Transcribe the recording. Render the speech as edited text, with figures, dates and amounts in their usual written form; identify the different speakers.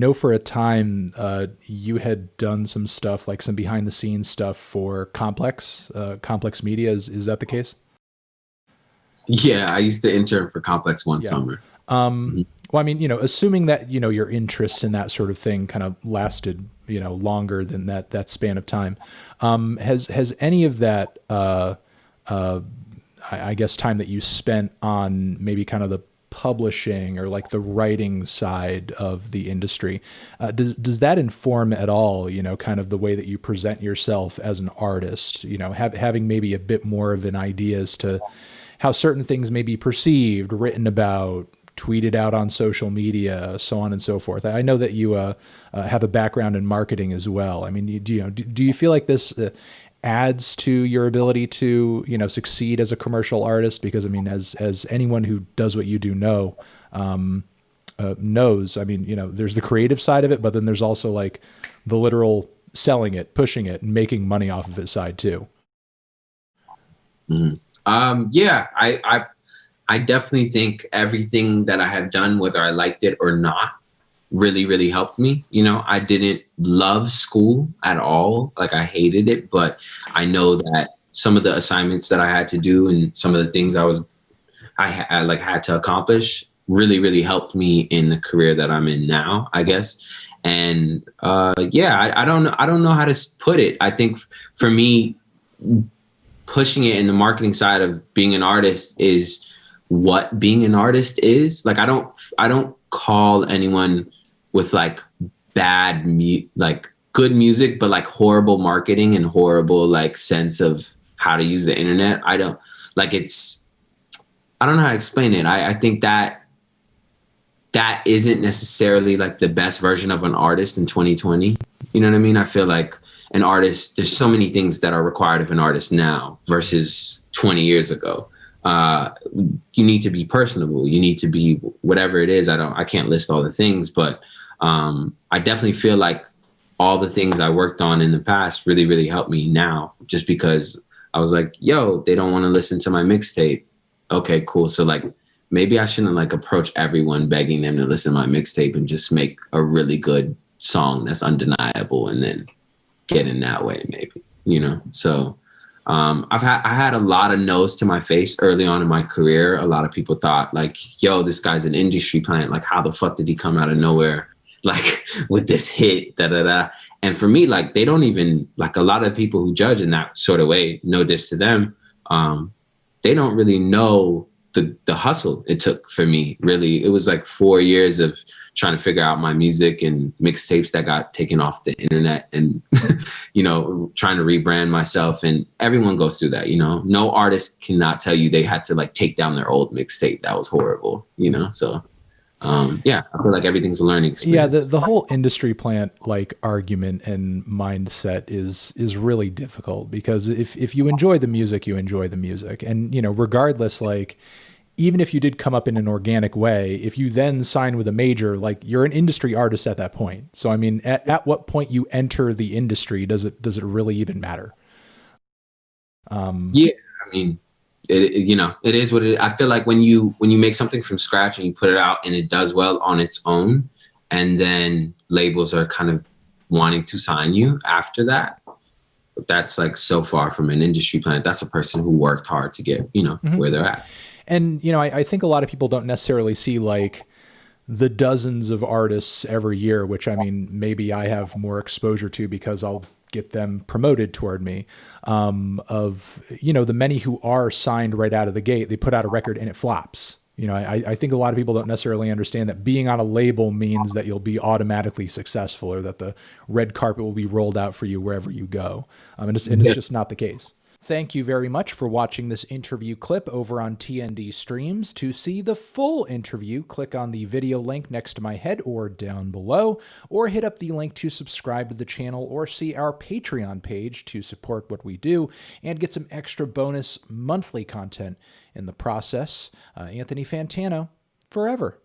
Speaker 1: know for a time you had done some stuff, like some behind the scenes stuff for Complex Media. Is that the case?
Speaker 2: Yeah, I used to intern for Complex one
Speaker 1: Yeah.
Speaker 2: summer.
Speaker 1: Um,
Speaker 2: Mhm.
Speaker 1: well, I mean, assuming that, your interest in that sort of thing kind of lasted, longer than that span of time, has any of that, I guess, time that you spent on maybe kind of the publishing or like the writing side of the industry, does that inform at all, kind of the way that you present yourself as an artist, having maybe a bit more of an idea as to how certain things may be perceived, written about, tweeted out on social media, so on and so forth. I know that you have a background in marketing as well. I mean, do you feel like this adds to your ability to succeed as a commercial artist? Because I mean, as anyone who does what you do knows, I mean, there's the creative side of it, but then there's also like the literal selling it, pushing it, and making money off of it side too.
Speaker 2: Mhm. Yeah, I definitely think everything that I have done, whether I liked it or not, really, really helped me. I didn't love school at all. Like I hated it, but I know that some of the assignments that I had to do and some of the things I like had to accomplish really, really helped me in the career that I'm in now, I guess. And yeah, I don't know how to put it. I think for me, pushing it in the marketing side of being an artist is what being an artist is. Like I don't call anyone with like like good music, but like horrible marketing and horrible like sense of how to use the internet. I don't like I don't know how to explain it. I think that that isn't necessarily like the best version of an artist in 2020. You know what I mean? I feel like an artist, there's so many things that are required of an artist now versus 20 years ago. You need to be personable. You need to be whatever it is. I can't list all the things, but I definitely feel like all the things I worked on in the past really, really helped me now, just because I was like, yo, they don't want to listen to my mixtape. Okay, cool. So like, maybe I shouldn't like approach everyone begging them to listen to my mixtape and just make a really good song that's undeniable and then get in that way, maybe. So I had a lot of no's to my face early on in my career. A lot of people thought like, yo, this guy's an industry plant. Like, how the fuck did he come out of nowhere? Like with this hit, da da da. And for me, like, they don't even like a lot of people who judge in that sort of way, no diss to them. They don't really know the hustle it took for me. Really, it was like 4 years of trying to figure out my music and mixtapes that got taken off the internet and trying to rebrand myself. And everyone goes through that. No artist cannot tell you they had to like take down their old mixtape that was horrible. So yeah, I feel like everything's a learning
Speaker 1: Yeah,
Speaker 2: experience.
Speaker 1: the whole industry plant like argument and mindset is really difficult, because if you enjoy the music, you enjoy the music. And regardless, like, even if you did come up in an organic way, if you then sign with a major, like, you're an industry artist at that point. So I mean, at what point you enter the industry, does it really even matter?
Speaker 2: Yeah, I mean, it is what it is. I feel like when you make something from scratch and you put it out and it does well on its own, and then labels are kind of wanting to sign you after that, that's like so far from an industry plant. That's a person who worked hard to get
Speaker 1: Mhm.
Speaker 2: where they're at.
Speaker 1: And I think a lot of people don't necessarily see like the dozens of artists every year, which I mean, maybe I have more exposure to because I'll get them promoted toward me. Of the many who are signed right out of the gate, they put out a record and it flops. I think a lot of people don't necessarily understand that being on a label means that you'll be automatically successful, or that the red carpet will be rolled out for you wherever you go. And it's just not the case. Thank you very much for watching this interview clip over on TND Streams. To see the full interview, click on the video link next to my head or down below, or hit up the link to subscribe to the channel or see our Patreon page to support what we do and get some extra bonus monthly content in the process. Anthony Fantano, forever.